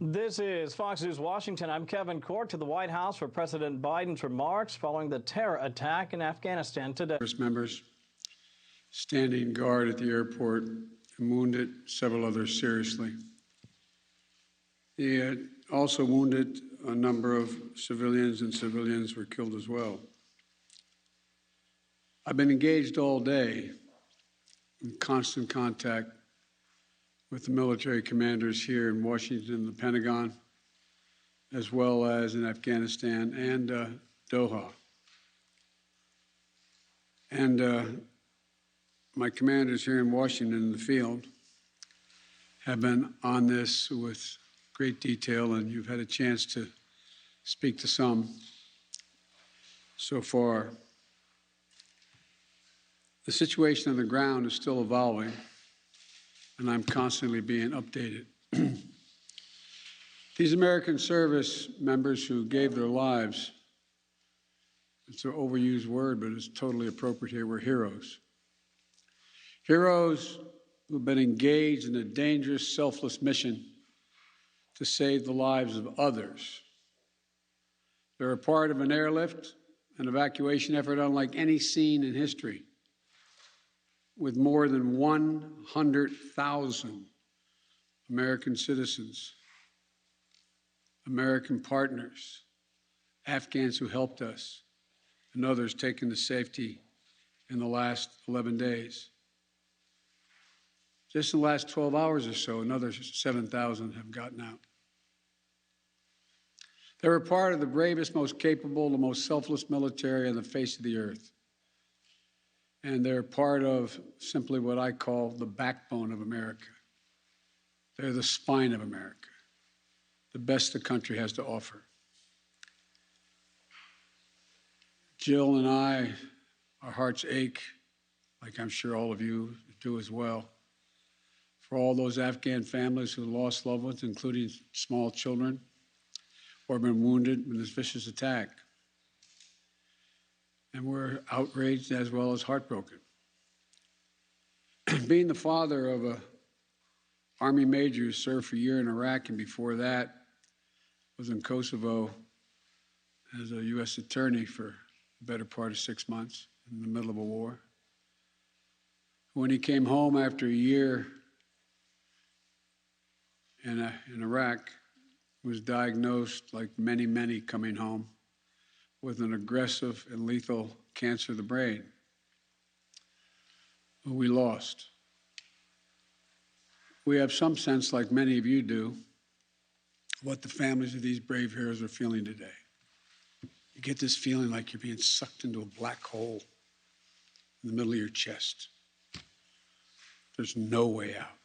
This is Fox News Washington. I'm Kevin Court to the White House for President Biden's remarks following the terror attack in Afghanistan today. Members standing guard at the airport and wounded, several others seriously. He had also wounded a number of civilians, and civilians were killed as well. I've been engaged all day in constant contact with the military commanders here in Washington and the Pentagon, as well as in Afghanistan and Doha. And my commanders here in Washington in the field have been on this with great detail, and you've had a chance to speak to some so far. The situation on the ground is still evolving, and I'm constantly being updated. These American service members who gave their lives, it's an overused word, but it's totally appropriate here, were heroes. Heroes who've been engaged in a dangerous, selfless mission to save the lives of others. They're a part of an airlift, an evacuation effort unlike any seen in history, with more than 100,000 American citizens, American partners, Afghans who helped us, and others taken to safety in the last 11 days. Just in the last 12 hours or so, another 7,000 have gotten out. They were part of the bravest, most capable, the most selfless military on the face of the earth. And they're part of simply what I call the backbone of America. They're the spine of America, the best the country has to offer. Jill and I, our hearts ache, like I'm sure all of you do as well, for all those Afghan families who lost loved ones, including small children, or have been wounded in this vicious attack. And we're outraged as well as heartbroken. Being the father of an Army major who served for a year in Iraq, and before that was in Kosovo as a U.S. attorney for the better part of 6 months in the middle of a war. When he came home after a year in Iraq, was diagnosed, like many, many coming home, with an aggressive and lethal cancer of the brain, who we lost. We have some sense, like many of you do, what the families of these brave heroes are feeling today. You get this feeling like you're being sucked into a black hole in the middle of your chest. There's no way out.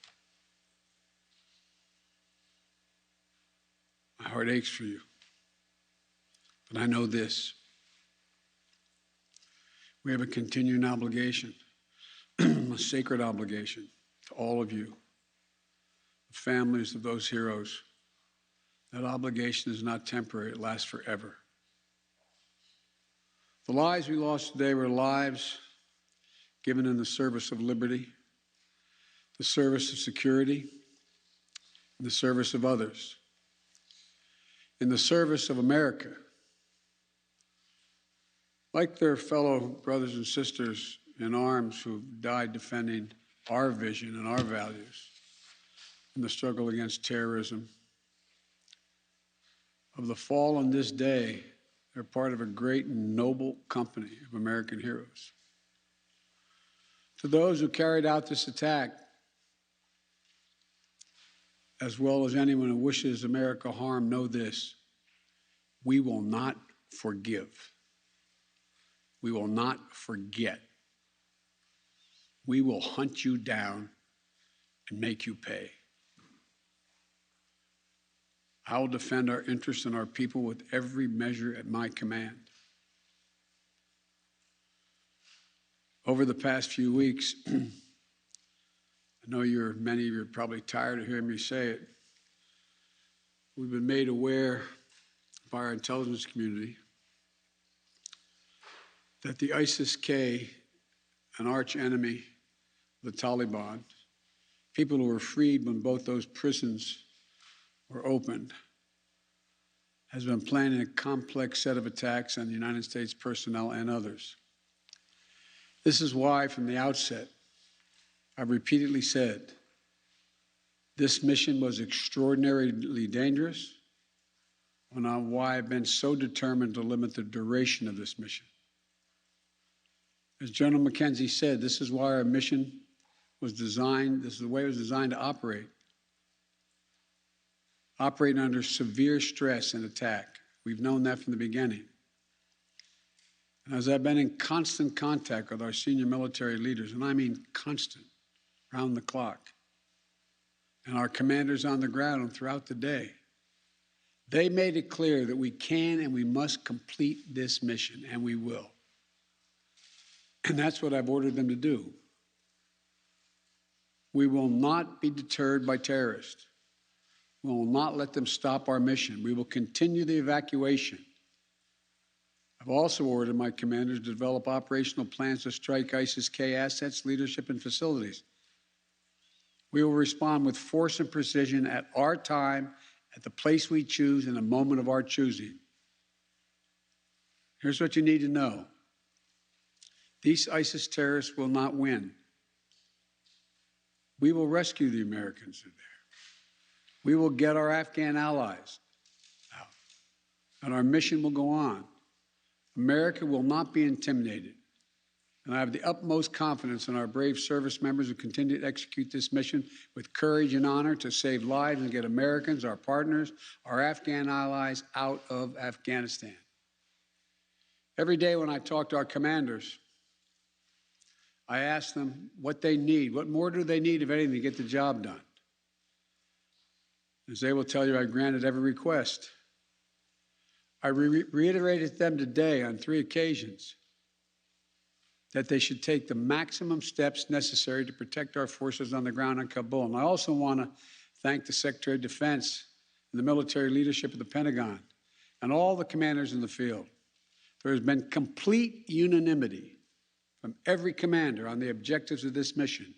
My heart aches for you. But I know this. We have a continuing obligation, a sacred obligation to all of you, the families of those heroes. That obligation is not temporary, it lasts forever. The lives we lost today were lives given in the service of liberty, the service of security, and the service of others, in the service of America. Like their fellow brothers and sisters in arms who died defending our vision and our values in the struggle against terrorism. Of the fallen this day, they're part of a great and noble company of American heroes. To those who carried out this attack, as well as anyone who wishes America harm, know this: we will not forgive. We will not forget. We will hunt you down and make you pay. I will defend our interests and our people with every measure at my command. Over the past few weeks, I know many of you are probably tired of hearing me say it. We've been made aware by our intelligence community that the ISIS-K, an arch enemy of the Taliban, people who were freed when both those prisons or opened, has been planning a complex set of attacks on the United States personnel and others. This is why, from the outset, I've repeatedly said this mission was extraordinarily dangerous, and why I've been so determined to limit the duration of this mission. As General McKenzie said, this is why our mission was designed, this is the way it was designed to operate under severe stress and attack. We've known that from the beginning. And as I've been in constant contact with our senior military leaders, and I mean constant, round the clock, and our commanders on the ground and throughout the day, they made it clear that we can and we must complete this mission, and we will. And that's what I've ordered them to do. We will not be deterred by terrorists. We will not let them stop our mission. We will continue the evacuation. I've also ordered my commanders to develop operational plans to strike ISIS-K assets, leadership, and facilities. We will respond with force and precision at our time, at the place we choose, in the moment of our choosing. Here's what you need to know. These ISIS terrorists will not win. We will rescue the Americans who are there. We will get our Afghan allies out, and our mission will go on. America will not be intimidated, and I have the utmost confidence in our brave service members who continue to execute this mission with courage and honor to save lives and get Americans, our partners, our Afghan allies out of Afghanistan. Every day when I talk to our commanders, I ask them what they need. What more do they need, if anything, to get the job done? As they will tell you, I granted every request. I reiterated to them today on 3 occasions that they should take the maximum steps necessary to protect our forces on the ground in Kabul. And I also want to thank the Secretary of Defense and the military leadership of the Pentagon and all the commanders in the field. There has been complete unanimity from every commander on the objectives of this mission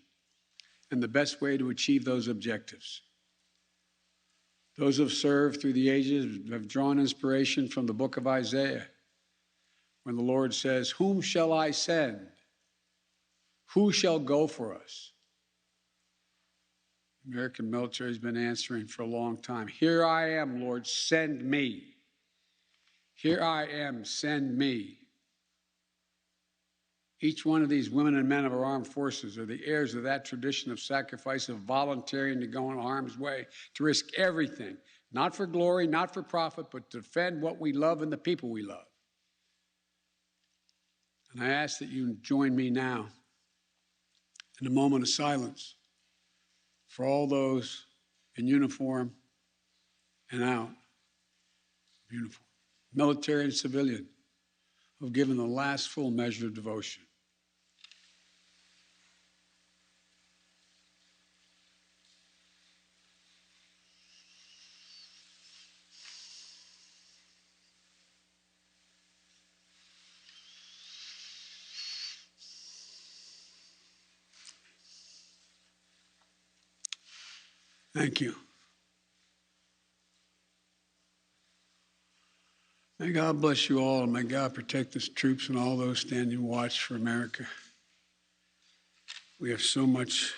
and the best way to achieve those objectives. Those who have served through the ages have drawn inspiration from the book of Isaiah, when the Lord says, "Whom shall I send? Who shall go for us?" The American military has been answering for a long time. "Here I am, Lord, send me. Here I am, send me." Each one of these women and men of our armed forces are the heirs of that tradition of sacrifice, of volunteering to go in harm's way, to risk everything, not for glory, not for profit, but to defend what we love and the people we love. And I ask that you join me now in a moment of silence for all those in uniform and out of uniform, military and civilian, who have given the last full measure of devotion. Thank you. May God bless you all, and may God protect the troops and all those standing watch for America. We have so much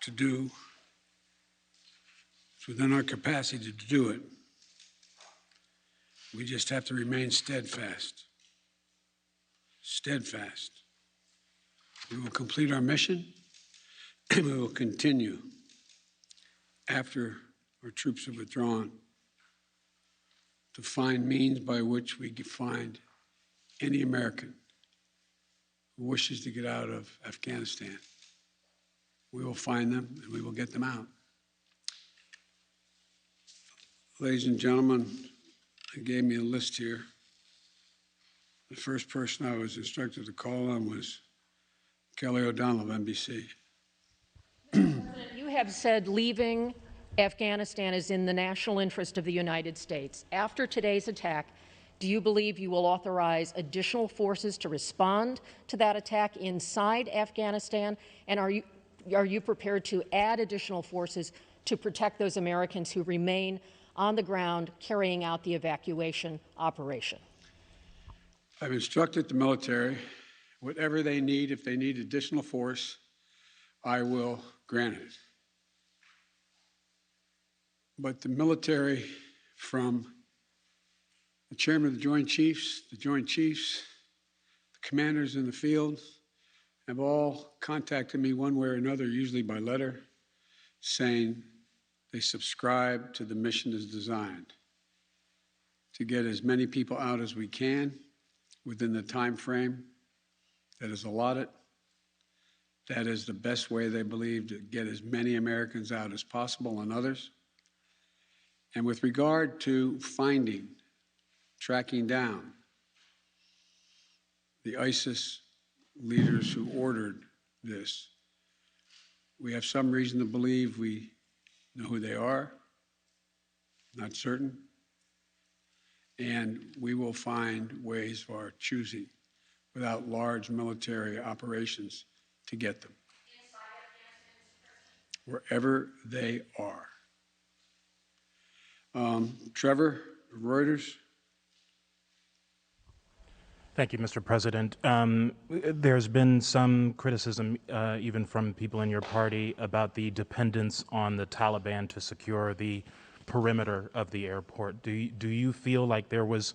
to do. It's within our capacity to do it. We just have to remain steadfast. Steadfast. We will complete our mission, and we will continue after our troops have withdrawn to find means by which we can find any American who wishes to get out of Afghanistan. We will find them and we will get them out. Ladies and gentlemen, they gave me a list here. The first person I was instructed to call on was Kelly O'Donnell of NBC. You have said leaving Afghanistan is in the national interest of the United States. After today's attack, do you believe you will authorize additional forces to respond to that attack inside Afghanistan? And are you prepared to add additional forces to protect those Americans who remain on the ground carrying out the evacuation operation? I've instructed the military, whatever they need, if they need additional force, I will grant it. But the military, from the chairman of the Joint Chiefs, the commanders in the field, have all contacted me one way or another, usually by letter, saying they subscribe to the mission as designed to get as many people out as we can within the time frame that is allotted. That is the best way, they believe, to get as many Americans out as possible and others. And with regard to finding, tracking down the ISIS leaders who ordered this, we have some reason to believe we know who they are, not certain, and we will find ways of our choosing without large military operations to get them wherever they are. Trevor, Reuters. Thank you, Mr. President. There's been some criticism, even from people in your party, about the dependence on the Taliban to secure the perimeter of the airport. Do you feel like there was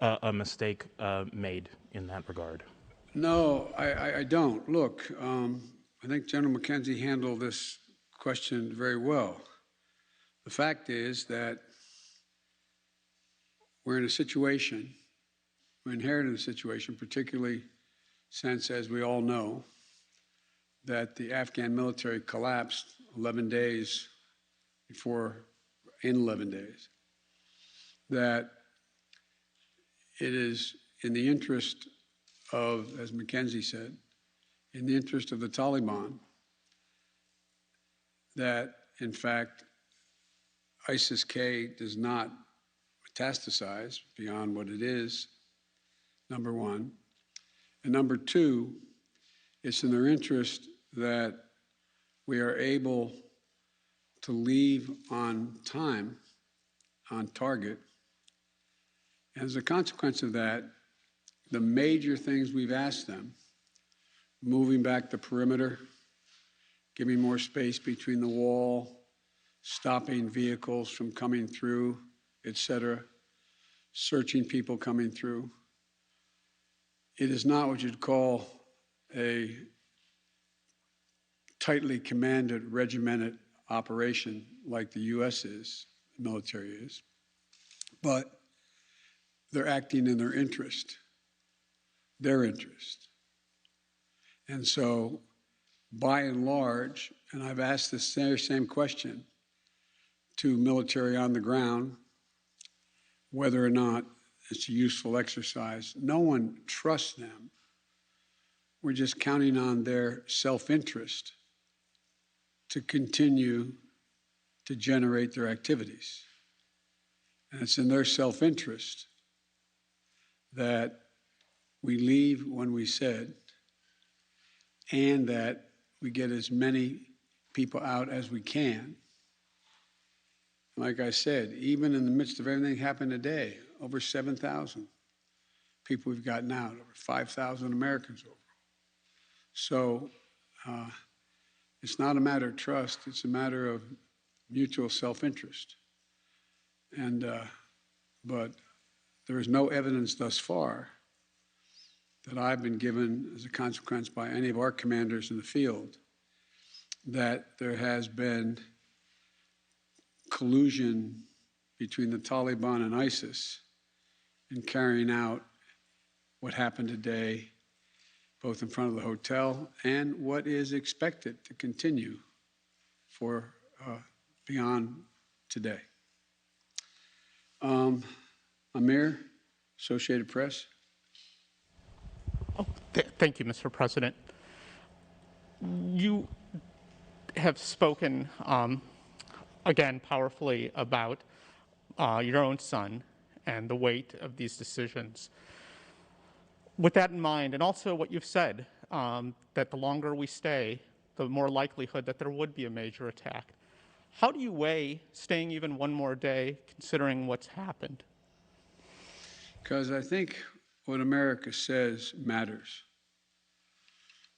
a mistake made in that regard? No, I don't. Look, I think General McKenzie handled this question very well. The fact is that we're in a situation, we inherited a situation, particularly since, as we all know, that the Afghan military collapsed 11 days before, in 11 days, that it is in the interest of, as McKenzie said, in the interest of the Taliban that, in fact, ISIS-K does not metastasize beyond what it is, number one. And number two, it's in their interest that we are able to leave on time, on target. And as a consequence of that, the major things we've asked them, moving back the perimeter, giving more space between the wall, stopping vehicles from coming through, et cetera, searching people coming through. It is not what you'd call a tightly commanded, regimented operation like the U.S. is, the military is, but they're acting in their interest. And so, by and large, and I've asked this same question to military on the ground, whether or not it's a useful exercise. No one trusts them. We're just counting on their self-interest to continue to generate their activities. And it's in their self-interest that we leave when we said, and that we get as many people out as we can. Like I said, even in the midst of everything that happened today, over 7,000 people we've gotten out, over 5,000 Americans overall. So it's not a matter of trust, it's a matter of mutual self-interest. And, but there is no evidence thus far that I've been given as a consequence by any of our commanders in the field that there has been collusion between the Taliban and ISIS in carrying out what happened today, both in front of the hotel and what is expected to continue for beyond today. Amir, Associated Press. Thank you, Mr. President. You have spoken, again, powerfully about your own son and the weight of these decisions. With that in mind, and also what you've said, that the longer we stay, the more likelihood that there would be a major attack. How do you weigh staying even one more day considering what's happened? Because I think what America says matters.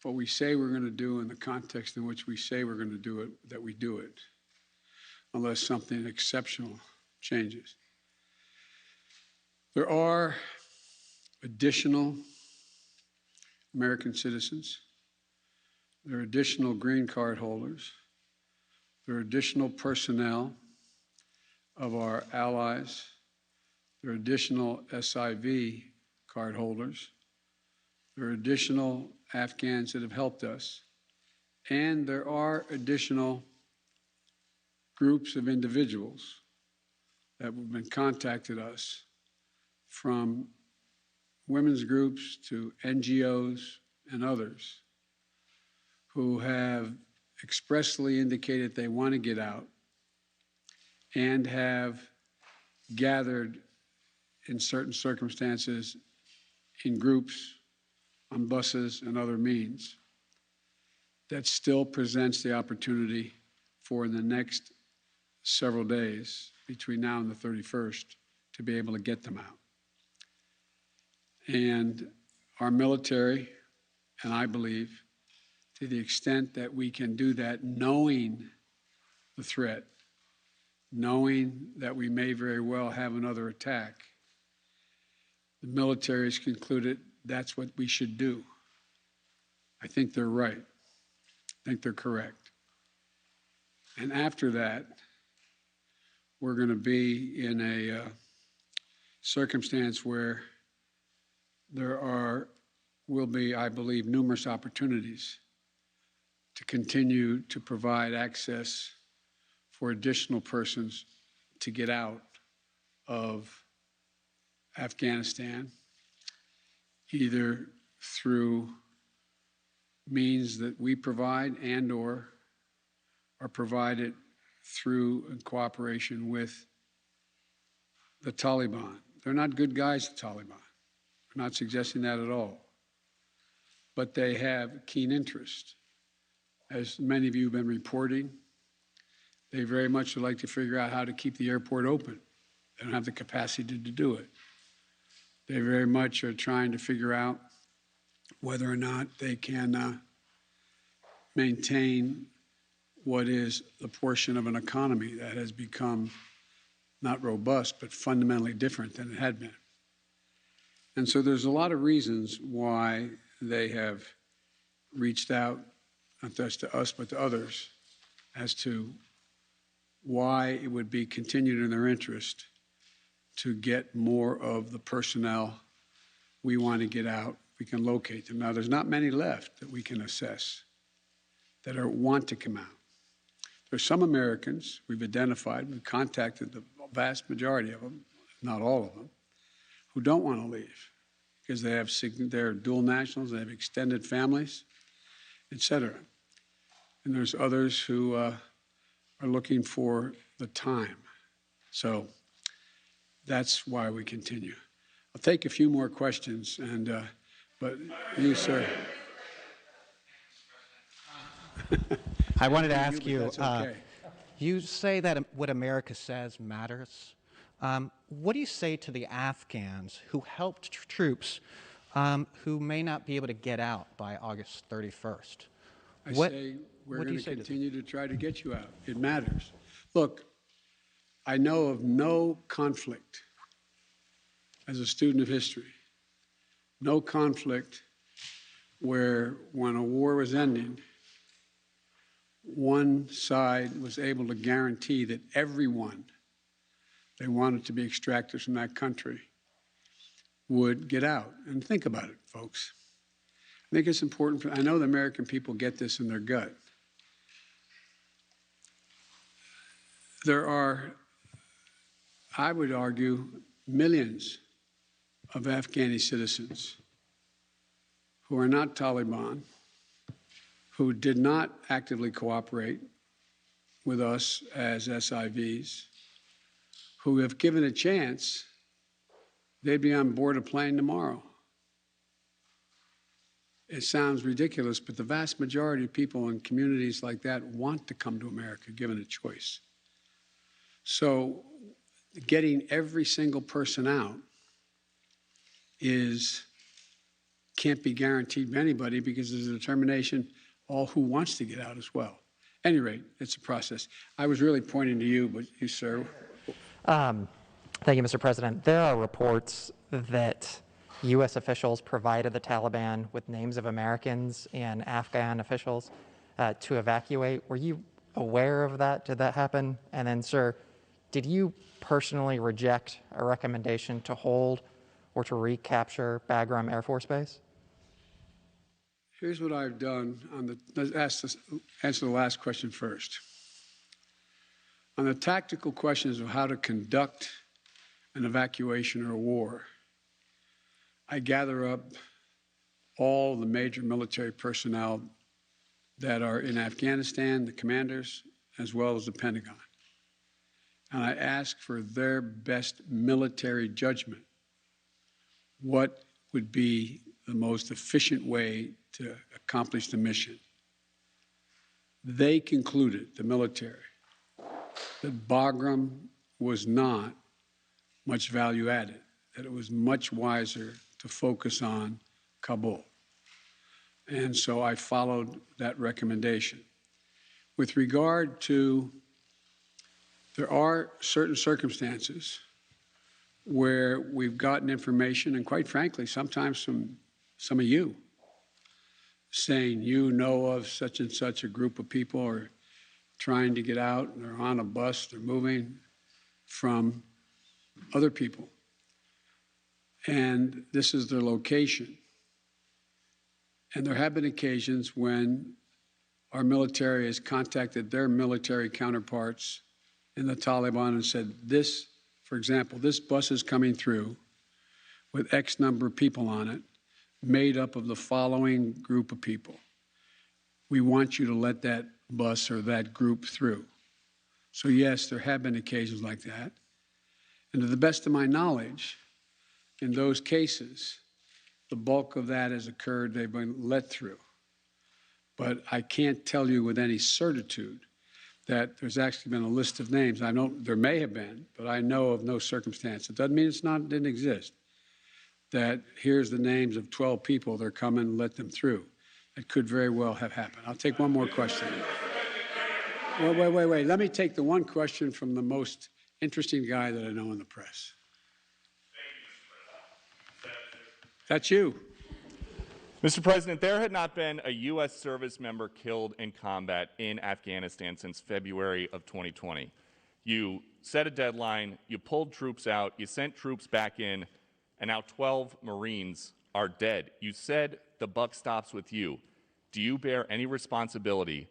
What we say we're going to do in the context in which we say we're going to do it, that we do it, unless something exceptional changes. There are additional American citizens. There are additional green card holders. There are additional personnel of our allies. There are additional SIV card holders. There are additional Afghans that have helped us. And there are additional groups of individuals that have been contacted us, from women's groups to NGOs and others, who have expressly indicated they want to get out and have gathered in certain circumstances in groups, on buses and other means. That still presents the opportunity for the next several days between now and the 31st to be able to get them out. And our military, and I believe, to the extent that we can do that, knowing the threat, knowing that we may very well have another attack, the military has concluded that's what we should do. I think they're right. I think they're correct. And after that, we're going to be in a circumstance where will be, I believe, numerous opportunities to continue to provide access for additional persons to get out of Afghanistan, either through means that we provide and or are provided through in cooperation with the Taliban. They're not good guys, the Taliban. I'm not suggesting that at all. But they have keen interest. As many of you have been reporting, they very much would like to figure out how to keep the airport open. They don't have the capacity to do it. They very much are trying to figure out whether or not they can maintain what is the portion of an economy that has become not robust, but fundamentally different than it had been. And so there's a lot of reasons why they have reached out, not just to us, but to others, as to why it would be continued in their interest to get more of the personnel we want to get out. We can locate them. Now, there's not many left that we can assess that want to come out. There's some Americans we've identified, we've contacted the vast majority of them, not all of them, who don't want to leave because they're dual nationals, they have extended families, et cetera. And there's others who are looking for the time. So that's why we continue. I'll take a few more questions, but you, sir. I wanted to ask you, okay. You say that what America says matters. What do you say to the Afghans who helped troops who may not be able to get out by August 31st? I say we're going to continue to try to get you out. It matters. Look, I know of no conflict, as a student of history, no conflict where when a war was ending, one side was able to guarantee that everyone they wanted to be extracted from that country would get out. And think about it, folks. I think it's important. I know the American people get this in their gut. There are, I would argue, millions of Afghani citizens who are not Taliban, who did not actively cooperate with us as SIVs, who have given a chance, they'd be on board a plane tomorrow. it sounds ridiculous, but the vast majority of people in communities like that want to come to America, given a choice. So getting every single person out can't be guaranteed by anybody because there's a determination all who wants to get out as well. At any rate, it's a process. I was really pointing to you, but you, sir. Thank you, Mr. President. There are reports that U.S. officials provided the Taliban with names of Americans and Afghan officials to evacuate. Were you aware of that? Did that happen? And then, sir, did you personally reject a recommendation to hold or to recapture Bagram Air Force Base? Here's what I've done let's answer the last question first. On the tactical questions of how to conduct an evacuation or a war, I gather up all the major military personnel that are in Afghanistan, the commanders, as well as the Pentagon. And I ask for their best military judgment. What would be the most efficient way to accomplish the mission? They concluded, the military, that Bagram was not much value added, that it was much wiser to focus on Kabul. And so I followed that recommendation. With regard to, there are certain circumstances where we've gotten information, and quite frankly, sometimes from some of you, saying you know of such and such a group of people are trying to get out, and they're on a bus, they're moving from other people. And this is their location. And there have been occasions when our military has contacted their military counterparts in the Taliban and said, this, for example, this bus is coming through with X number of people on it, made up of the following group of people. We want you to let that bus or that group through. So yes, there have been occasions like that. And to the best of my knowledge, in those cases, the bulk of that has occurred, they've been let through. But I can't tell you with any certitude that there's actually been a list of names. I know there may have been, but I know of no circumstance. It doesn't mean didn't exist. That here's the names of 12 people, they're coming, let them through. It could very well have happened. I'll take one more question. Wait. Let me take the one question from the most interesting guy that I know in the press. That's you. Mr. President, there had not been a U.S. service member killed in combat in Afghanistan since February of 2020. You set a deadline, you pulled troops out, you sent troops back in, and now 12 Marines are dead. You said the buck stops with you. Do you bear any responsibility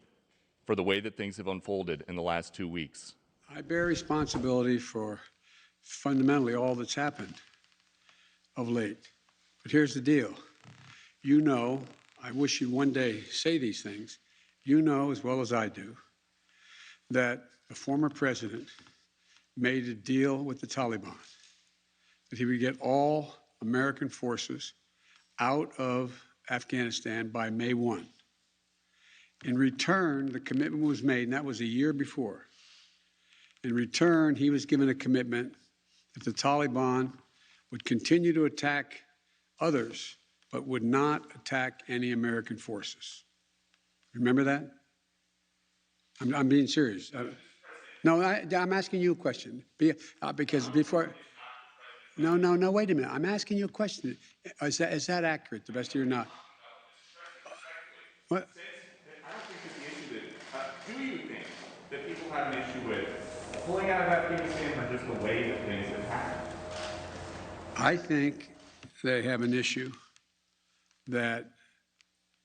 for the way that things have unfolded in the last 2 weeks? I bear responsibility for fundamentally all that's happened of late. But here's the deal. You know, I wish you'd one day say these things. You know as well as I do that the former president made a deal with the Taliban that he would get all American forces out of Afghanistan by May 1. In return, the commitment was made, and that was a year before. In return, he was given a commitment that the Taliban would continue to attack others, but would not attack any American forces. Remember that? I'm being serious. No, I'm asking you a question. Because before... No, wait a minute. I'm asking you a question. Is that accurate, the best of your knowledge? What? I don't think it's the issue that, do you think that people have an issue with pulling out of Afghanistan or just the way that things have happened? I think they have an issue that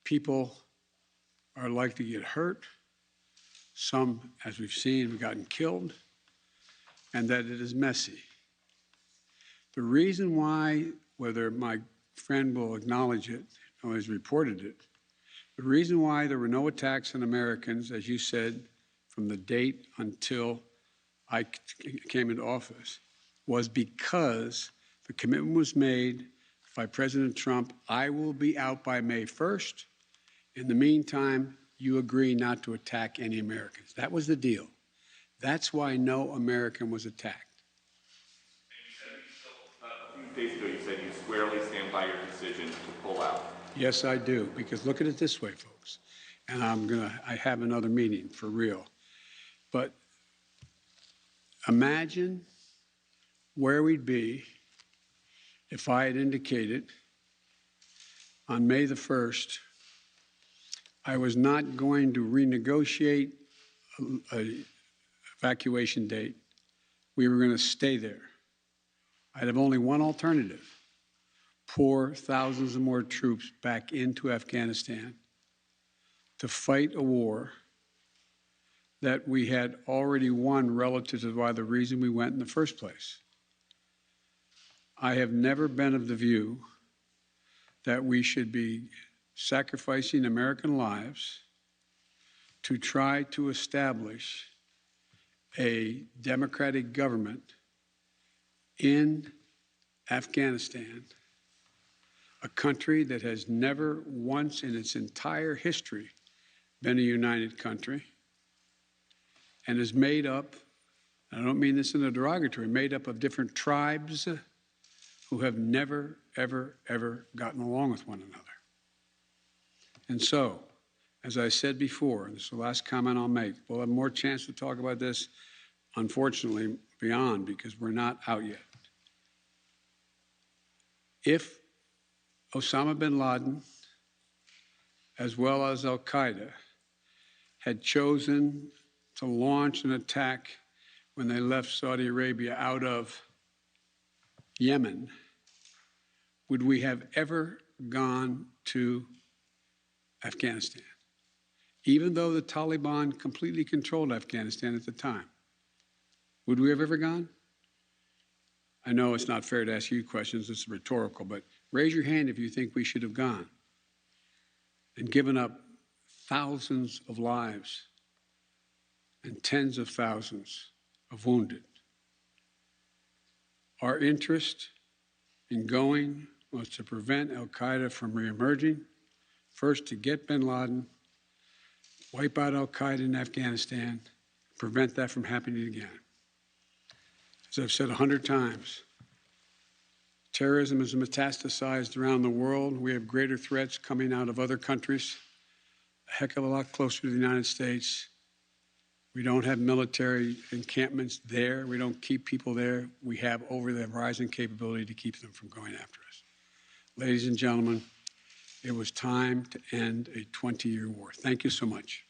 people are likely to get hurt. Some, as we've seen, have gotten killed, and that it is messy. The reason why, whether my friend will acknowledge it or has reported it, the reason why there were no attacks on Americans, as you said, from the date until I came into office, was because the commitment was made by President Trump, I will be out by May 1st. In the meantime, you agree not to attack any Americans. That was the deal. That's why no American was attacked. A few days ago, you said you squarely stand by your decision to pull out. Yes, I do, because look at it this way, folks, and I have another meeting for real. But imagine where we'd be if I had indicated on May the 1st I was not going to renegotiate an evacuation date. We were going to stay there. I'd have only one alternative: pour thousands of more troops back into Afghanistan to fight a war that we had already won relative to why the reason we went in the first place. I have never been of the view that we should be sacrificing American lives to try to establish a democratic government in Afghanistan, a country that has never once in its entire history been a united country and is made up, I don't mean this in a derogatory, made up of different tribes who have never, ever, ever gotten along with one another. And so, as I said before, and this is the last comment I'll make, we'll have more chance to talk about this, unfortunately, beyond, because we're not out yet. If Osama bin Laden, as well as al-Qaeda, had chosen to launch an attack when they left Saudi Arabia out of Yemen, would we have ever gone to Afghanistan? Even though the Taliban completely controlled Afghanistan at the time, would we have ever gone? I know it's not fair to ask you questions, it's rhetorical, but raise your hand if you think we should have gone and given up thousands of lives and tens of thousands of wounded. Our interest in going was to prevent al-Qaeda from reemerging, first to get bin Laden, wipe out al-Qaeda in Afghanistan, prevent that from happening again. As I've said 100 times, terrorism is metastasized around the world. We have greater threats coming out of other countries, a heck of a lot closer to the United States. We don't have military encampments there. We don't keep people there. We have over-the-horizon capability to keep them from going after us. Ladies and gentlemen, it was time to end a 20-year war. Thank you so much.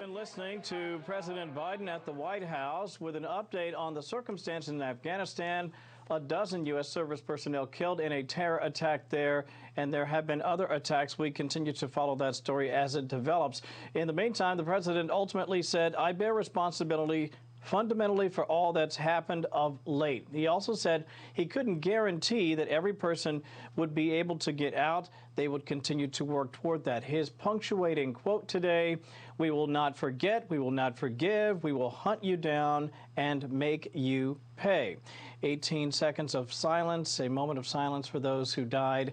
Been listening to President Biden at the White House with an update on the circumstances in Afghanistan. A dozen U.S. service personnel killed in a terror attack there, and there have been other attacks. We continue to follow that story as it develops. In the meantime, the president ultimately said, I bear responsibility fundamentally for all that's happened of late. He also said he couldn't guarantee that every person would be able to get out. They would continue to work toward that. His punctuating quote today: we will not forget, we will not forgive, we will hunt you down and make you pay. 18 seconds of silence, a moment of silence for those who died